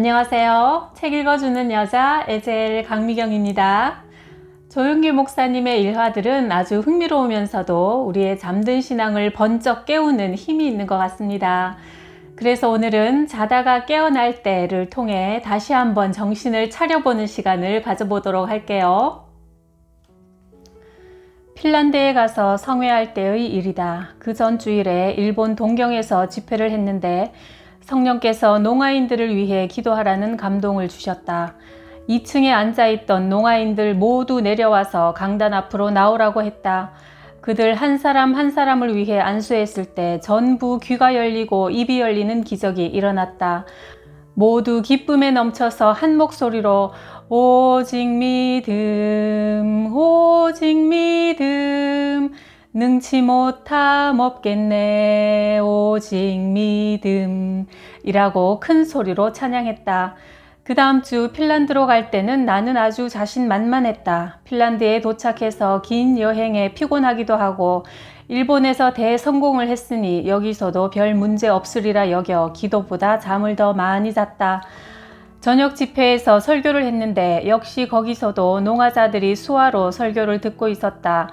안녕하세요. 책 읽어주는 여자 에젤 강미경입니다. 조용기 목사님의 일화들은 아주 흥미로우면서도 우리의 잠든 신앙을 번쩍 깨우는 힘이 있는 것 같습니다. 그래서 오늘은 자다가 깨어날 때를 통해 다시 한번 정신을 차려보는 시간을 가져보도록 할게요. 핀란드에 가서 성회할 때의 일이다. 그 전 주일에 일본 동경에서 집회를 했는데 성령께서 농아인들을 위해 기도하라는 감동을 주셨다. 2층에 앉아있던 농아인들 모두 내려와서 강단 앞으로 나오라고 했다. 그들 한 사람 한 사람을 위해 안수했을 때 전부 귀가 열리고 입이 열리는 기적이 일어났다. 모두 기쁨에 넘쳐서 한 목소리로 오직 믿음, 오직 믿음, 능치 못함 없겠네, 오직 믿음 이라고 큰 소리로 찬양했다. 그 다음 주 핀란드로 갈 때는 나는 아주 자신만만했다. 핀란드에 도착해서 긴 여행에 피곤하기도 하고 일본에서 대성공을 했으니 여기서도 별 문제 없으리라 여겨 기도보다 잠을 더 많이 잤다. 저녁 집회에서 설교를 했는데 역시 거기서도 농아자들이 수화로 설교를 듣고 있었다.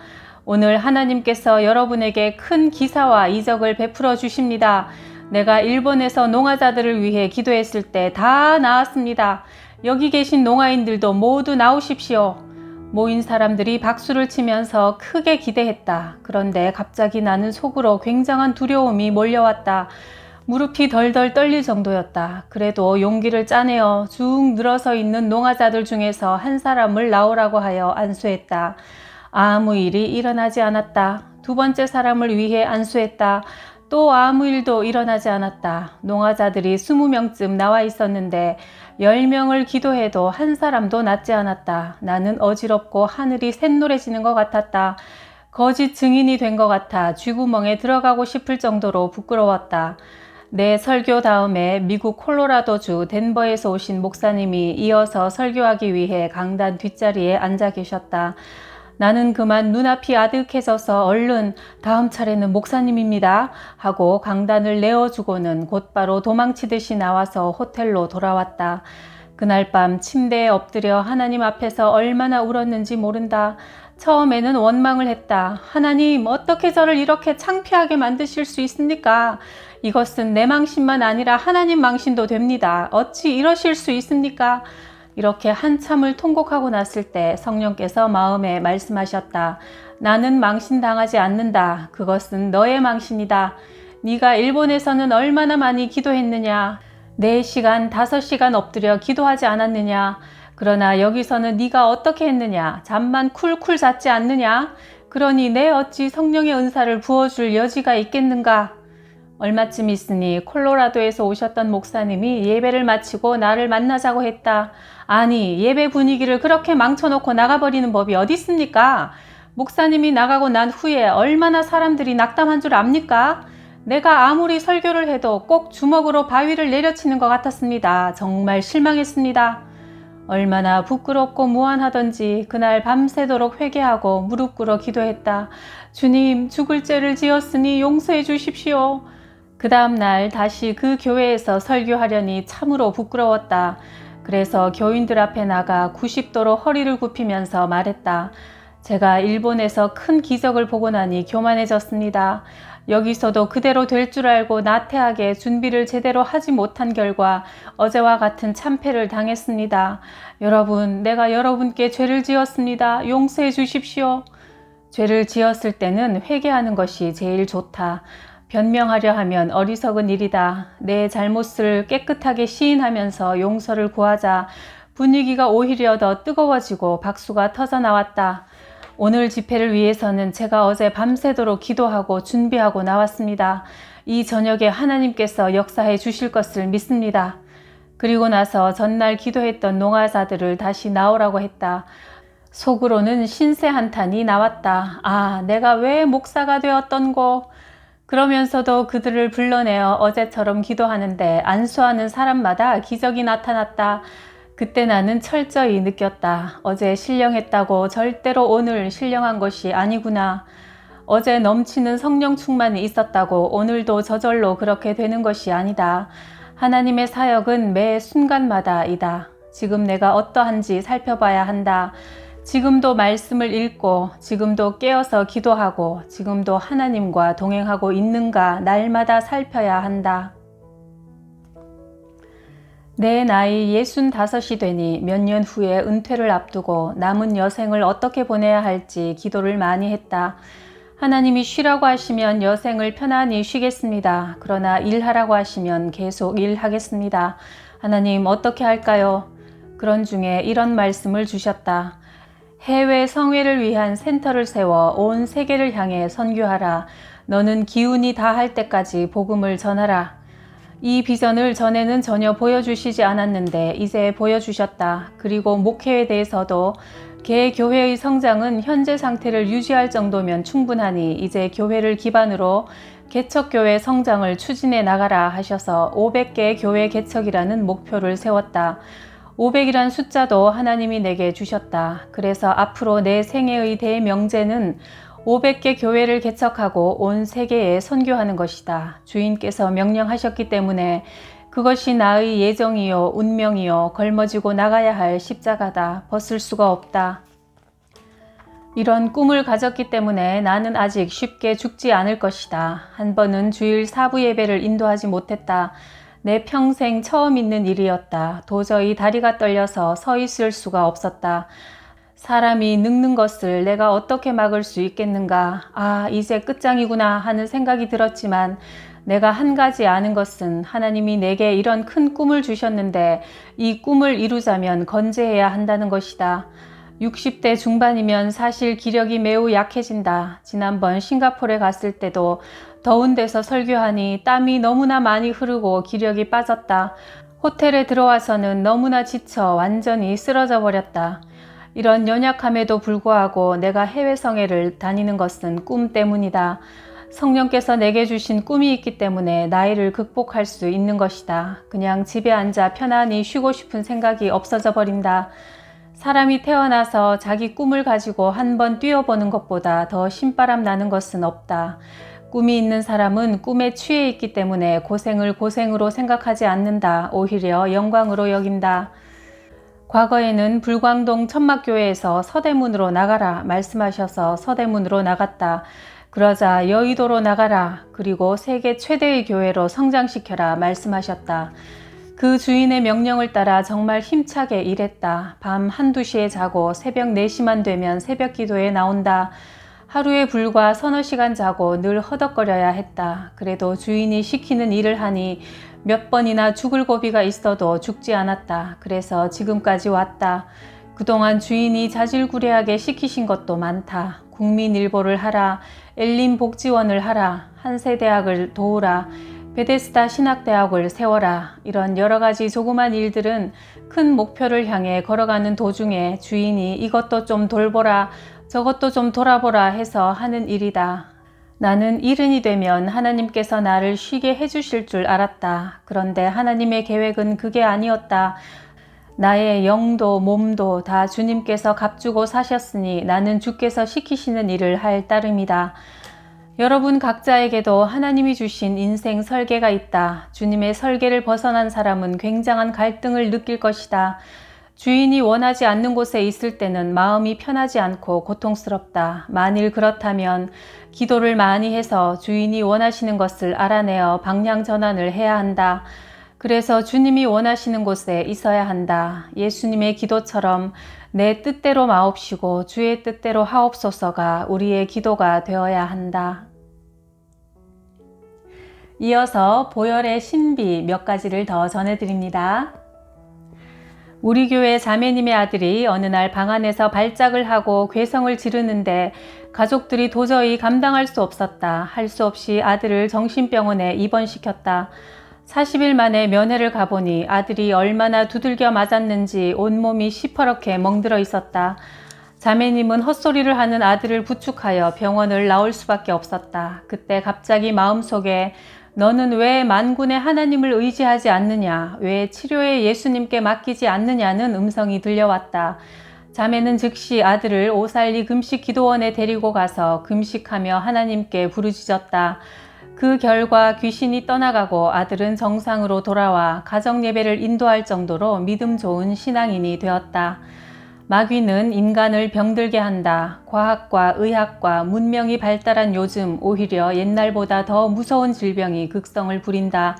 오늘 하나님께서 여러분에게 큰 기사와 이적을 베풀어 주십니다. 내가 일본에서 농아자들을 위해 기도했을 때 다 나았습니다. 여기 계신 농아인들도 모두 나오십시오. 모인 사람들이 박수를 치면서 크게 기대했다. 그런데 갑자기 나는 속으로 굉장한 두려움이 몰려왔다. 무릎이 덜덜 떨릴 정도였다. 그래도 용기를 짜내어 쭉 늘어서 있는 농아자들 중에서 한 사람을 나오라고 하여 안수했다. 아무 일이 일어나지 않았다. 두 번째 사람을 위해 안수했다. 또 아무 일도 일어나지 않았다. 농아자들이 20명쯤 나와 있었는데 10명을 기도해도 한 사람도 낫지 않았다. 나는 어지럽고 하늘이 샛노래지는 것 같았다. 거짓 증인이 된 것 같아 쥐구멍에 들어가고 싶을 정도로 부끄러웠다. 내 설교 다음에 미국 콜로라도주 덴버에서 오신 목사님이 이어서 설교하기 위해 강단 뒷자리에 앉아 계셨다. 나는 그만 눈앞이 아득해져서 얼른 다음 차례는 목사님입니다 하고 강단을 내어주고는 곧바로 도망치듯이 나와서 호텔로 돌아왔다. 그날 밤 침대에 엎드려 하나님 앞에서 얼마나 울었는지 모른다. 처음에는 원망을 했다. 하나님, 어떻게 저를 이렇게 창피하게 만드실 수 있습니까? 이것은 내 망신만 아니라 하나님 망신도 됩니다. 어찌 이러실 수 있습니까? 이렇게 한참을 통곡하고 났을 때 성령께서 마음에 말씀하셨다. 나는 망신당하지 않는다. 그것은 너의 망신이다. 네가 일본에서는 얼마나 많이 기도했느냐. 4시간, 5시간 엎드려 기도하지 않았느냐. 그러나 여기서는 네가 어떻게 했느냐. 잠만 쿨쿨 잤지 않느냐. 그러니 내 어찌 성령의 은사를 부어줄 여지가 있겠는가. 얼마쯤 있으니 콜로라도에서 오셨던 목사님이 예배를 마치고 나를 만나자고 했다. 아니, 예배 분위기를 그렇게 망쳐놓고 나가버리는 법이 어디 있습니까? 목사님이 나가고 난 후에 얼마나 사람들이 낙담한 줄 압니까? 내가 아무리 설교를 해도 꼭 주먹으로 바위를 내려치는 것 같았습니다. 정말 실망했습니다. 얼마나 부끄럽고 무안하던지 그날 밤새도록 회개하고 무릎 꿇어 기도했다. 주님, 죽을 죄를 지었으니 용서해 주십시오. 그 다음 날 다시 그 교회에서 설교하려니 참으로 부끄러웠다. 그래서 교인들 앞에 나가 90도로 허리를 굽히면서 말했다. 제가 일본에서 큰 기적을 보고 나니 교만해졌습니다. 여기서도 그대로 될 줄 알고 나태하게 준비를 제대로 하지 못한 결과 어제와 같은 참패를 당했습니다. 여러분, 내가 여러분께 죄를 지었습니다. 용서해 주십시오. 죄를 지었을 때는 회개하는 것이 제일 좋다. 변명하려 하면 어리석은 일이다. 내 잘못을 깨끗하게 시인하면서 용서를 구하자. 분위기가 오히려 더 뜨거워지고 박수가 터져 나왔다. 오늘 집회를 위해서는 제가 어제 밤새도록 기도하고 준비하고 나왔습니다. 이 저녁에 하나님께서 역사해 주실 것을 믿습니다. 그리고 나서 전날 기도했던 농아자들을 다시 나오라고 했다. 속으로는 신세 한탄이 나왔다. 아, 내가 왜 목사가 되었던고. 그러면서도 그들을 불러내어 어제처럼 기도하는데 안수하는 사람마다 기적이 나타났다. 그때 나는 철저히 느꼈다. 어제 신령했다고 절대로 오늘 신령한 것이 아니구나. 어제 넘치는 성령 충만이 있었다고 오늘도 저절로 그렇게 되는 것이 아니다. 하나님의 사역은 매 순간마다이다. 지금 내가 어떠한지 살펴봐야 한다. 지금도 말씀을 읽고, 지금도 깨어서 기도하고, 지금도 하나님과 동행하고 있는가 날마다 살펴야 한다. 내 나이 65이 되니 몇 년 후에 은퇴를 앞두고 남은 여생을 어떻게 보내야 할지 기도를 많이 했다. 하나님이 쉬라고 하시면 여생을 편안히 쉬겠습니다. 그러나 일하라고 하시면 계속 일하겠습니다. 하나님 어떻게 할까요? 그런 중에 이런 말씀을 주셨다. 해외 성회를 위한 센터를 세워 온 세계를 향해 선교하라. 너는 기운이 다할 때까지 복음을 전하라. 이 비전을 전에는 전혀 보여주시지 않았는데 이제 보여주셨다. 그리고 목회에 대해서도 개 교회의 성장은 현재 상태를 유지할 정도면 충분하니 이제 교회를 기반으로 개척교회 성장을 추진해 나가라 하셔서 500개 교회 개척이라는 목표를 세웠다. 500이란 숫자도 하나님이 내게 주셨다. 그래서 앞으로 내 생애의 대명제는 500개 교회를 개척하고 온 세계에 선교하는 것이다. 주인께서 명령하셨기 때문에 그것이 나의 예정이요 운명이요 걸머지고 나가야 할 십자가다. 벗을 수가 없다. 이런 꿈을 가졌기 때문에 나는 아직 쉽게 죽지 않을 것이다. 한 번은 주일 사부 예배를 인도하지 못했다. 내 평생 처음 있는 일이었다. 도저히 다리가 떨려서 서 있을 수가 없었다. 사람이 늙는 것을 내가 어떻게 막을 수 있겠는가? 아, 이제 끝장이구나 하는 생각이 들었지만 내가 한 가지 아는 것은 하나님이 내게 이런 큰 꿈을 주셨는데 이 꿈을 이루자면 건재해야 한다는 것이다. 60대 중반이면 사실 기력이 매우 약해진다. 지난번 싱가포르에 갔을 때도 더운 데서 설교하니 땀이 너무나 많이 흐르고 기력이 빠졌다. 호텔에 들어와서는 너무나 지쳐 완전히 쓰러져 버렸다. 이런 연약함에도 불구하고 내가 해외 성회를 다니는 것은 꿈 때문이다. 성령께서 내게 주신 꿈이 있기 때문에 나이를 극복할 수 있는 것이다. 그냥 집에 앉아 편안히 쉬고 싶은 생각이 없어져 버린다. 사람이 태어나서 자기 꿈을 가지고 한번 뛰어보는 것보다 더 신바람 나는 것은 없다. 꿈이 있는 사람은 꿈에 취해 있기 때문에 고생을 고생으로 생각하지 않는다. 오히려 영광으로 여긴다. 과거에는 불광동 천막교회에서 서대문으로 나가라 말씀하셔서 서대문으로 나갔다. 그러자 여의도로 나가라. 그리고 세계 최대의 교회로 성장시켜라 말씀하셨다. 그 주인의 명령을 따라 정말 힘차게 일했다. 밤 1, 2시에 자고 새벽 4시만 되면 새벽 기도에 나온다. 하루에 불과 서너 시간 자고 늘 허덕거려야 했다. 그래도 주인이 시키는 일을 하니 몇 번이나 죽을 고비가 있어도 죽지 않았다. 그래서 지금까지 왔다. 그동안 주인이 자질구레하게 시키신 것도 많다. 국민일보를 하라, 엘린복지원을 하라, 한세대학을 도우라, 베데스다 신학대학을 세워라. 이런 여러 가지 조그만 일들은 큰 목표를 향해 걸어가는 도중에 주인이 이것도 좀 돌보라, 저것도 좀 돌아보라 해서 하는 일이다. 나는 이른이 되면 하나님께서 나를 쉬게 해주실 줄 알았다. 그런데 하나님의 계획은 그게 아니었다. 나의 영도 몸도 다 주님께서 값주고 사셨으니 나는 주께서 시키시는 일을 할 따름이다. 여러분 각자에게도 하나님이 주신 인생 설계가 있다. 주님의 설계를 벗어난 사람은 굉장한 갈등을 느낄 것이다. 주인이 원하지 않는 곳에 있을 때는 마음이 편하지 않고 고통스럽다. 만일 그렇다면 기도를 많이 해서 주인이 원하시는 것을 알아내어 방향 전환을 해야 한다. 그래서 주님이 원하시는 곳에 있어야 한다. 예수님의 기도처럼 내 뜻대로 마옵시고 주의 뜻대로 하옵소서가 우리의 기도가 되어야 한다. 이어서 보혈의 신비 몇 가지를 더 전해드립니다. 우리 교회 자매님의 아들이 어느 날 방 안에서 발작을 하고 괴성을 지르는데 가족들이 도저히 감당할 수 없었다. 할 수 없이 아들을 정신병원에 입원시켰다. 40일 만에 면회를 가보니 아들이 얼마나 두들겨 맞았는지 온몸이 시퍼렇게 멍들어 있었다. 자매님은 헛소리를 하는 아들을 부축하여 병원을 나올 수밖에 없었다. 그때 갑자기 마음속에 너는 왜 만군의 하나님을 의지하지 않느냐? 왜 치료에 예수님께 맡기지 않느냐는 음성이 들려왔다. 자매는 즉시 아들을 오살리 금식 기도원에 데리고 가서 금식하며 하나님께 부르짖었다. 그 결과 귀신이 떠나가고 아들은 정상으로 돌아와 가정 예배를 인도할 정도로 믿음 좋은 신앙인이 되었다. 마귀는 인간을 병들게 한다. 과학과 의학과 문명이 발달한 요즘 오히려 옛날보다 더 무서운 질병이 극성을 부린다.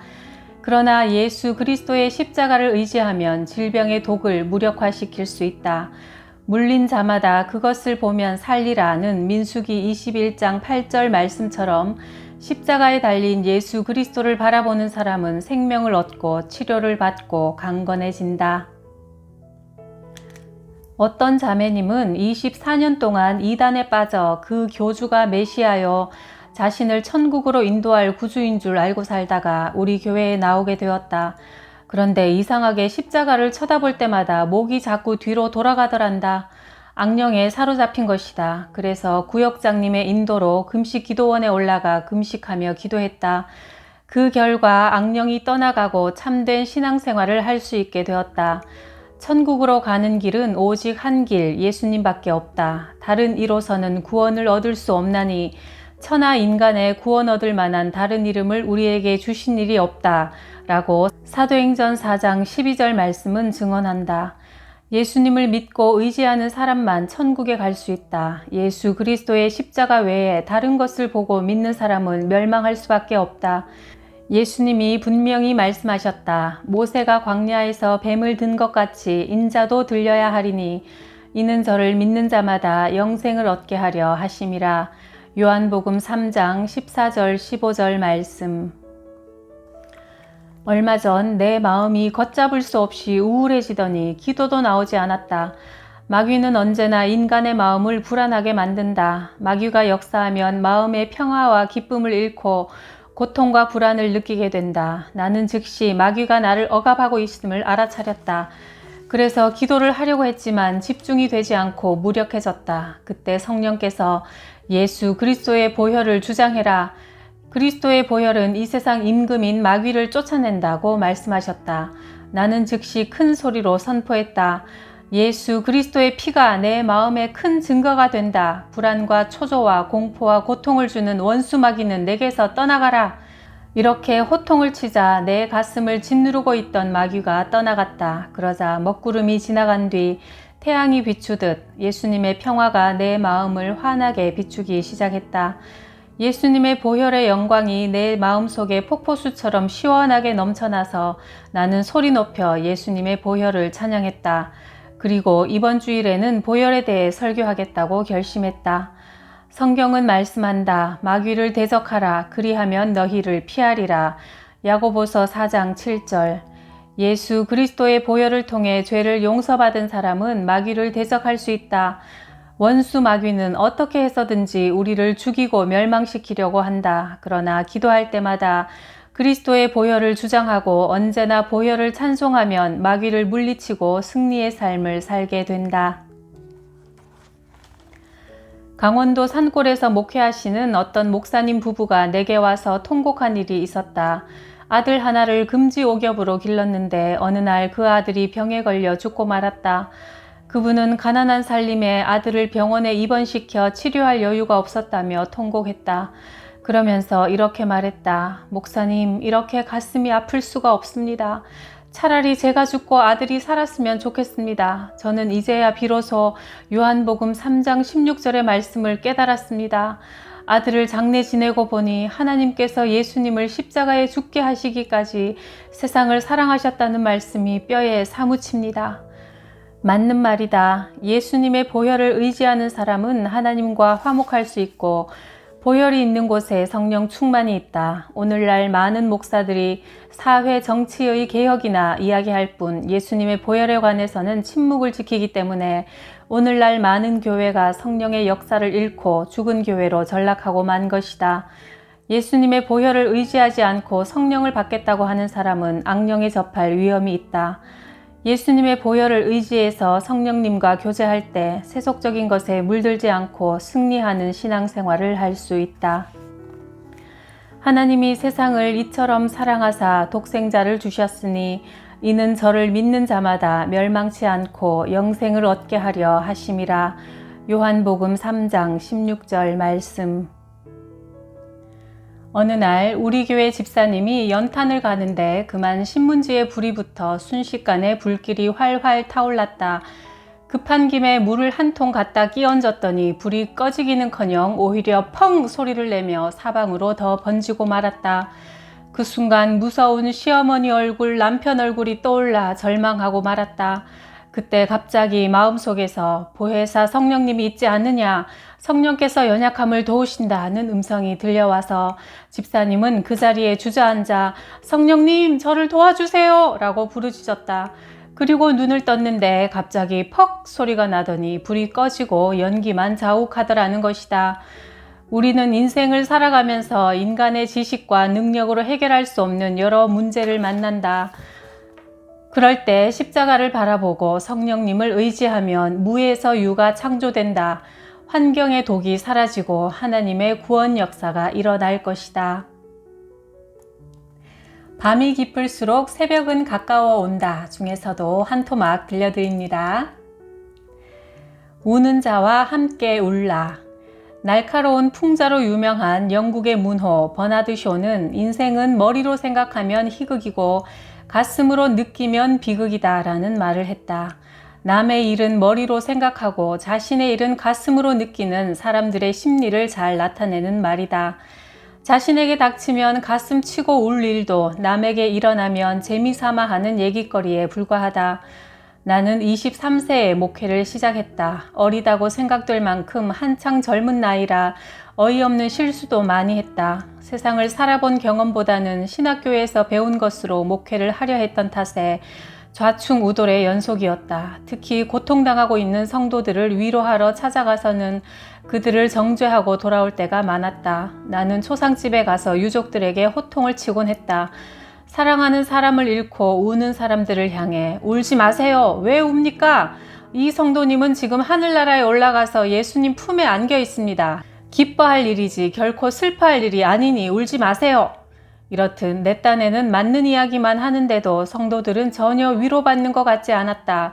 그러나 예수 그리스도의 십자가를 의지하면 질병의 독을 무력화시킬 수 있다. 물린 자마다 그것을 보면 살리라는 민수기 21장 8절 말씀처럼 십자가에 달린 예수 그리스도를 바라보는 사람은 생명을 얻고 치료를 받고 강건해진다. 어떤 자매님은 24년 동안 이단에 빠져 그 교주가 메시아여 자신을 천국으로 인도할 구주인 줄 알고 살다가 우리 교회에 나오게 되었다. 그런데 이상하게 십자가를 쳐다볼 때마다 목이 자꾸 뒤로 돌아가더란다. 악령에 사로잡힌 것이다. 그래서 구역장님의 인도로 금식 기도원에 올라가 금식하며 기도했다. 그 결과 악령이 떠나가고 참된 신앙생활을 할 수 있게 되었다. 천국으로 가는 길은 오직 한 길, 예수님밖에 없다. 다른 이로서는 구원을 얻을 수 없나니 천하 인간의 구원 얻을 만한 다른 이름을 우리에게 주신 일이 없다. 라고 사도행전 4장 12절 말씀은 증언한다. 예수님을 믿고 의지하는 사람만 천국에 갈 수 있다. 예수 그리스도의 십자가 외에 다른 것을 보고 믿는 사람은 멸망할 수밖에 없다. 예수님이 분명히 말씀하셨다. 모세가 광야에서 뱀을 든 것 같이 인자도 들려야 하리니 이는 저를 믿는 자마다 영생을 얻게 하려 하심이라. 요한복음 3장 14절 15절 말씀. 얼마 전 내 마음이 걷잡을 수 없이 우울해지더니 기도도 나오지 않았다. 마귀는 언제나 인간의 마음을 불안하게 만든다. 마귀가 역사하면 마음의 평화와 기쁨을 잃고 고통과 불안을 느끼게 된다. 나는 즉시 마귀가 나를 억압하고 있음을 알아차렸다. 그래서 기도를 하려고 했지만 집중이 되지 않고 무력해졌다. 그때 성령께서 예수 그리스도의 보혈을 주장해라. 그리스도의 보혈은 이 세상 임금인 마귀를 쫓아낸다고 말씀하셨다. 나는 즉시 큰 소리로 선포했다. 예수 그리스도의 피가 내 마음에 큰 증거가 된다. 불안과 초조와 공포와 고통을 주는 원수 마귀는 내게서 떠나가라. 이렇게 호통을 치자 내 가슴을 짓누르고 있던 마귀가 떠나갔다. 그러자 먹구름이 지나간 뒤 태양이 비추듯 예수님의 평화가 내 마음을 환하게 비추기 시작했다. 예수님의 보혈의 영광이 내 마음속에 폭포수처럼 시원하게 넘쳐나서 나는 소리 높여 예수님의 보혈을 찬양했다. 그리고 이번 주일에는 보혈에 대해 설교하겠다고 결심했다. 성경은 말씀한다. 마귀를 대적하라. 그리하면 너희를 피하리라. 야고보서 4장 7절. 예수 그리스도의 보혈을 통해 죄를 용서받은 사람은 마귀를 대적할 수 있다. 원수 마귀는 어떻게 해서든지 우리를 죽이고 멸망시키려고 한다. 그러나 기도할 때마다 그리스도의 보혈을 주장하고 언제나 보혈을 찬송하면 마귀를 물리치고 승리의 삶을 살게 된다. 강원도 산골에서 목회하시는 어떤 목사님 부부가 내게 와서 통곡한 일이 있었다. 아들 하나를 금지옥엽으로 길렀는데 어느 날 그 아들이 병에 걸려 죽고 말았다. 그분은 가난한 살림에 아들을 병원에 입원시켜 치료할 여유가 없었다며 통곡했다. 그러면서 이렇게 말했다. 목사님, 이렇게 가슴이 아플 수가 없습니다. 차라리 제가 죽고 아들이 살았으면 좋겠습니다. 저는 이제야 비로소 요한복음 3장 16절의 말씀을 깨달았습니다. 아들을 장례 지내고 보니 하나님께서 예수님을 십자가에 죽게 하시기까지 세상을 사랑하셨다는 말씀이 뼈에 사무칩니다. 맞는 말이다. 예수님의 보혈을 의지하는 사람은 하나님과 화목할 수 있고 보혈이 있는 곳에 성령 충만이 있다. 오늘날 많은 목사들이 사회 정치의 개혁이나 이야기할 뿐 예수님의 보혈에 관해서는 침묵을 지키기 때문에 오늘날 많은 교회가 성령의 역사를 잃고 죽은 교회로 전락하고 만 것이다. 예수님의 보혈을 의지하지 않고 성령을 받겠다고 하는 사람은 악령에 접할 위험이 있다. 예수님의 보혈을 의지해서 성령님과 교제할 때 세속적인 것에 물들지 않고 승리하는 신앙생활을 할 수 있다. 하나님이 세상을 이처럼 사랑하사 독생자를 주셨으니 이는 저를 믿는 자마다 멸망치 않고 영생을 얻게 하려 하심이라. 요한복음 3장 16절 말씀. 어느 날 우리 교회 집사님이 연탄을 가는데 그만 신문지에 불이 붙어 순식간에 불길이 활활 타올랐다. 급한 김에 물을 한 통 갖다 끼얹었더니 불이 꺼지기는커녕 오히려 펑 소리를 내며 사방으로 더 번지고 말았다. 그 순간 무서운 시어머니 얼굴, 남편 얼굴이 떠올라 절망하고 말았다. 그때 갑자기 마음속에서 보혜사 성령님이 있지 않느냐, 성령께서 연약함을 도우신다는 음성이 들려와서 집사님은 그 자리에 주저앉아 성령님 저를 도와주세요 라고 부르짖었다. 그리고 눈을 떴는데 갑자기 퍽 소리가 나더니 불이 꺼지고 연기만 자욱하더라는 것이다. 우리는 인생을 살아가면서 인간의 지식과 능력으로 해결할 수 없는 여러 문제를 만난다. 그럴 때 십자가를 바라보고 성령님을 의지하면 무에서 유가 창조된다. 환경의 독이 사라지고 하나님의 구원 역사가 일어날 것이다. 밤이 깊을수록 새벽은 가까워 온다 중에서도 한 토막 들려드립니다. 우는 자와 함께 울라. 날카로운 풍자로 유명한 영국의 문호 버나드 쇼는 인생은 머리로 생각하면 희극이고 가슴으로 느끼면 비극이다 라는 말을 했다. 남의 일은 머리로 생각하고 자신의 일은 가슴으로 느끼는 사람들의 심리를 잘 나타내는 말이다. 자신에게 닥치면 가슴 치고 울 일도 남에게 일어나면 재미삼아 하는 얘기거리에 불과하다. 나는 23세에 목회를 시작했다. 어리다고 생각될 만큼 한창 젊은 나이라 어이없는 실수도 많이 했다. 세상을 살아본 경험보다는 신학교에서 배운 것으로 목회를 하려 했던 탓에 좌충우돌의 연속이었다. 특히 고통당하고 있는 성도들을 위로하러 찾아가서는 그들을 정죄하고 돌아올 때가 많았다. 나는 초상집에 가서 유족들에게 호통을 치곤 했다. 사랑하는 사람을 잃고 우는 사람들을 향해 울지 마세요. 왜 웁니까? 이 성도님은 지금 하늘나라에 올라가서 예수님 품에 안겨 있습니다. 기뻐할 일이지 결코 슬퍼할 일이 아니니 울지 마세요. 이렇듯 내 딴에는 맞는 이야기만 하는데도 성도들은 전혀 위로받는 것 같지 않았다.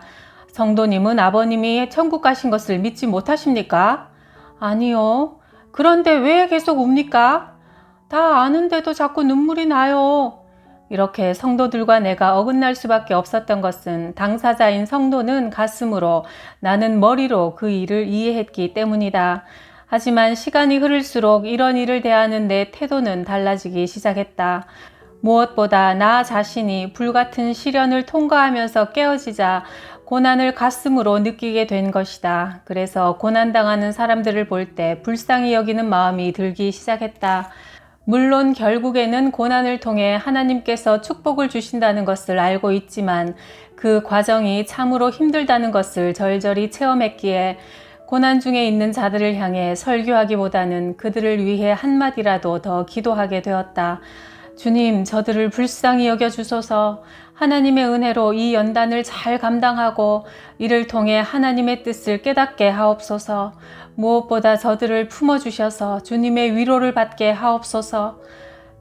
성도님은 아버님이 천국 가신 것을 믿지 못하십니까? 아니요. 그런데 왜 계속 웁니까? 다 아는데도 자꾸 눈물이 나요. 이렇게 성도들과 내가 어긋날 수밖에 없었던 것은 당사자인 성도는 가슴으로 나는 머리로 그 일을 이해했기 때문이다. 하지만 시간이 흐를수록 이런 일을 대하는 내 태도는 달라지기 시작했다. 무엇보다 나 자신이 불같은 시련을 통과하면서 깨어지자 고난을 가슴으로 느끼게 된 것이다. 그래서 고난당하는 사람들을 볼 때 불쌍히 여기는 마음이 들기 시작했다. 물론 결국에는 고난을 통해 하나님께서 축복을 주신다는 것을 알고 있지만 그 과정이 참으로 힘들다는 것을 절절히 체험했기에 고난 중에 있는 자들을 향해 설교하기보다는 그들을 위해 한마디라도 더 기도하게 되었다. 주님, 저들을 불쌍히 여겨주소서. 하나님의 은혜로 이 연단을 잘 감당하고 이를 통해 하나님의 뜻을 깨닫게 하옵소서. 무엇보다 저들을 품어주셔서 주님의 위로를 받게 하옵소서.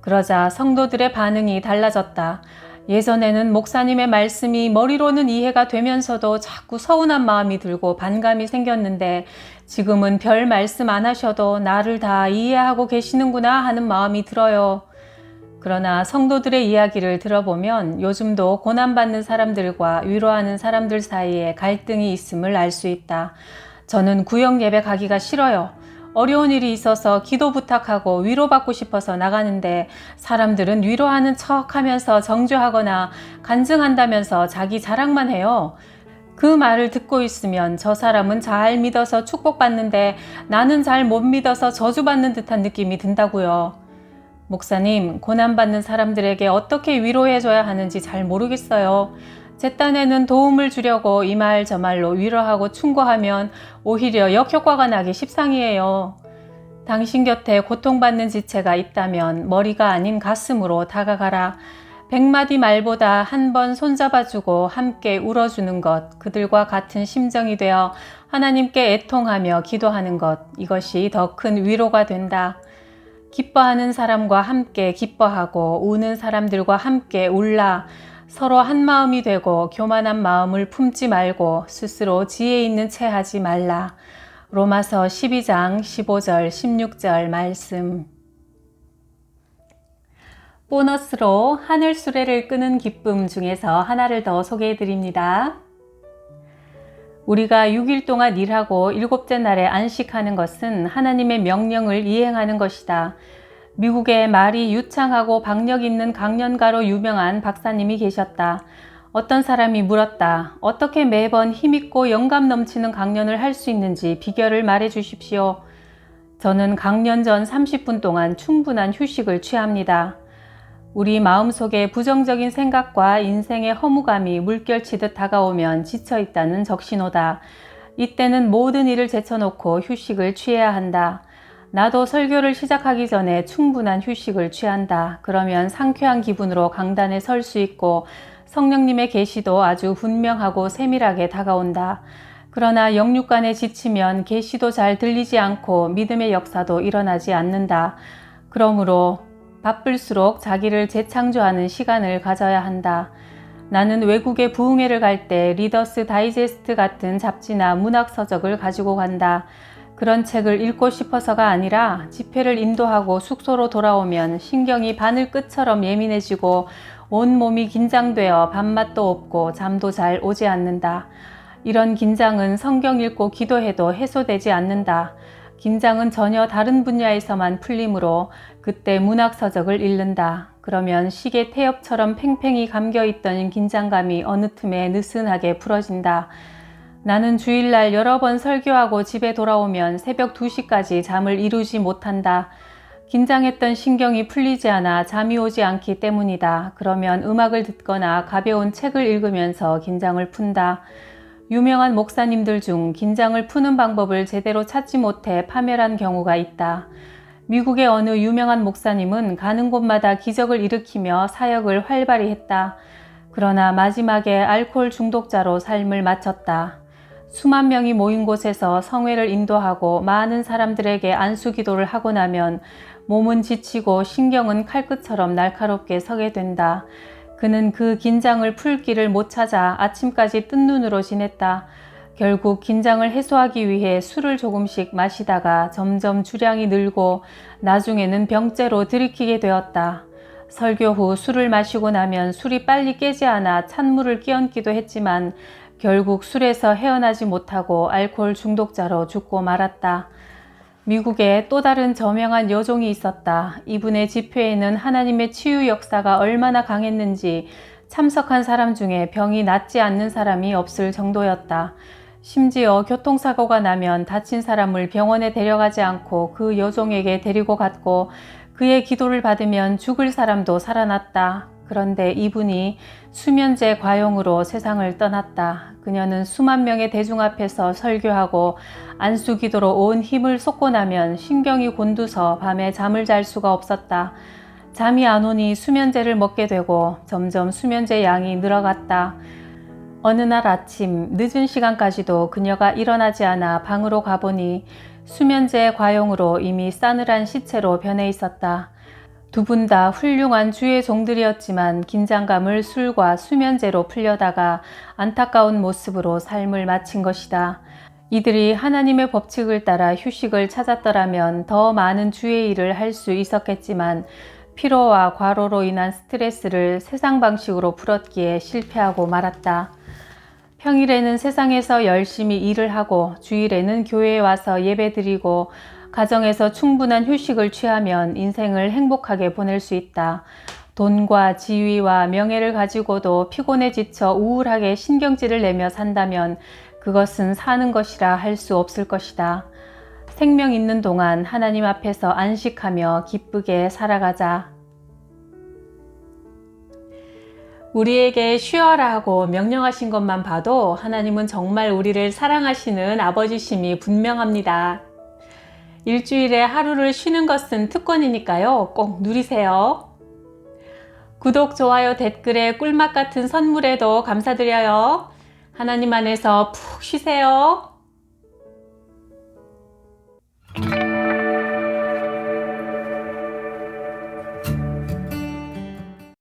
그러자 성도들의 반응이 달라졌다. 예전에는 목사님의 말씀이 머리로는 이해가 되면서도 자꾸 서운한 마음이 들고 반감이 생겼는데 지금은 별 말씀 안 하셔도 나를 다 이해하고 계시는구나 하는 마음이 들어요. 그러나 성도들의 이야기를 들어보면 요즘도 고난받는 사람들과 위로하는 사람들 사이에 갈등이 있음을 알 수 있다. 저는 구역 예배 가기가 싫어요. 어려운 일이 있어서 기도 부탁하고 위로받고 싶어서 나가는데 사람들은 위로하는 척하면서 정죄하거나 간증한다면서 자기 자랑만 해요. 그 말을 듣고 있으면 저 사람은 잘 믿어서 축복받는데 나는 잘 못 믿어서 저주받는 듯한 느낌이 든다고요. 목사님, 고난받는 사람들에게 어떻게 위로해줘야 하는지 잘 모르겠어요. 제 딴에는 도움을 주려고 이 말 저 말로 위로하고 충고하면 오히려 역효과가 나기 십상이에요. 당신 곁에 고통받는 지체가 있다면 머리가 아닌 가슴으로 다가가라. 100마디 말보다 한 번 손잡아주고 함께 울어주는 것, 그들과 같은 심정이 되어 하나님께 애통하며 기도하는 것, 이것이 더 큰 위로가 된다. 기뻐하는 사람과 함께 기뻐하고 우는 사람들과 함께 울라. 서로 한 마음이 되고 교만한 마음을 품지 말고 스스로 지혜 있는 채 하지 말라. 로마서 12장 15절 16절 말씀. 보너스로 하늘 수레를 끄는 기쁨 중에서 하나를 더 소개해 드립니다. 우리가 6일 동안 일하고 7째 날에 안식하는 것은 하나님의 명령을 이행하는 것이다. 미국에 말이 유창하고 박력 있는 강연가로 유명한 박사님이 계셨다. 어떤 사람이 물었다. 어떻게 매번 힘있고 영감 넘치는 강연을 할 수 있는지 비결을 말해 주십시오. 저는 강연 전 30분 동안 충분한 휴식을 취합니다. 우리 마음속에 부정적인 생각과 인생의 허무감이 물결치듯 다가오면 지쳐있다는 적신호다. 이때는 모든 일을 제쳐놓고 휴식을 취해야 한다. 나도 설교를 시작하기 전에 충분한 휴식을 취한다. 그러면 상쾌한 기분으로 강단에 설 수 있고 성령님의 계시도 아주 분명하고 세밀하게 다가온다. 그러나 영육간에 지치면 계시도 잘 들리지 않고 믿음의 역사도 일어나지 않는다. 그러므로 바쁠수록 자기를 재창조하는 시간을 가져야 한다. 나는 외국에 부흥회를 갈 때 리더스 다이제스트 같은 잡지나 문학 서적을 가지고 간다. 그런 책을 읽고 싶어서가 아니라 집회를 인도하고 숙소로 돌아오면 신경이 바늘끝처럼 예민해지고 온몸이 긴장되어 밥맛도 없고 잠도 잘 오지 않는다. 이런 긴장은 성경 읽고 기도해도 해소되지 않는다. 긴장은 전혀 다른 분야에서만 풀리므로 그때 문학서적을 읽는다. 그러면 시계 태엽처럼 팽팽히 감겨있던 긴장감이 어느 틈에 느슨하게 풀어진다. 나는 주일날 여러 번 설교하고 집에 돌아오면 새벽 2시까지 잠을 이루지 못한다. 긴장했던 신경이 풀리지 않아 잠이 오지 않기 때문이다. 그러면 음악을 듣거나 가벼운 책을 읽으면서 긴장을 푼다. 유명한 목사님들 중 긴장을 푸는 방법을 제대로 찾지 못해 파멸한 경우가 있다. 미국의 어느 유명한 목사님은 가는 곳마다 기적을 일으키며 사역을 활발히 했다. 그러나 마지막에 알코올 중독자로 삶을 마쳤다. 수만 명이 모인 곳에서 성회를 인도하고 많은 사람들에게 안수기도를 하고 나면 몸은 지치고 신경은 칼끝처럼 날카롭게 서게 된다. 그는 그 긴장을 풀 길을 못 찾아 아침까지 뜬 눈으로 지냈다. 결국 긴장을 해소하기 위해 술을 조금씩 마시다가 점점 주량이 늘고 나중에는 병째로 들이키게 되었다. 설교 후 술을 마시고 나면 술이 빨리 깨지 않아 찬물을 끼얹기도 했지만 결국 술에서 헤어나지 못하고 알코올 중독자로 죽고 말았다. 미국에 또 다른 저명한 여종이 있었다. 이분의 집회에는 하나님의 치유 역사가 얼마나 강했는지 참석한 사람 중에 병이 낫지 않는 사람이 없을 정도였다. 심지어 교통사고가 나면 다친 사람을 병원에 데려가지 않고 그 여종에게 데리고 갔고 그의 기도를 받으면 죽을 사람도 살아났다. 그런데 이분이 수면제 과용으로 세상을 떠났다. 그녀는 수만 명의 대중 앞에서 설교하고 안수기도로 온 힘을 쏟고 나면 신경이 곤두서 밤에 잠을 잘 수가 없었다. 잠이 안 오니 수면제를 먹게 되고 점점 수면제 양이 늘어갔다. 어느 날 아침 늦은 시간까지도 그녀가 일어나지 않아 방으로 가보니 수면제 과용으로 이미 싸늘한 시체로 변해 있었다. 두 분 다 훌륭한 주의 종들이었지만 긴장감을 술과 수면제로 풀려다가 안타까운 모습으로 삶을 마친 것이다. 이들이 하나님의 법칙을 따라 휴식을 찾았더라면 더 많은 주의 일을 할 수 있었겠지만 피로와 과로로 인한 스트레스를 세상 방식으로 풀었기에 실패하고 말았다. 평일에는 세상에서 열심히 일을 하고 주일에는 교회에 와서 예배드리고 가정에서 충분한 휴식을 취하면 인생을 행복하게 보낼 수 있다. 돈과 지위와 명예를 가지고도 피곤해 지쳐 우울하게 신경질을 내며 산다면 그것은 사는 것이라 할 수 없을 것이다. 생명 있는 동안 하나님 앞에서 안식하며 기쁘게 살아가자. 우리에게 쉬어라 하고 명령하신 것만 봐도 하나님은 정말 우리를 사랑하시는 아버지심이 분명합니다. 일주일에 하루를 쉬는 것은 특권이니까요. 꼭 누리세요. 구독, 좋아요, 댓글에 꿀맛 같은 선물에도 감사드려요. 하나님 안에서 푹 쉬세요.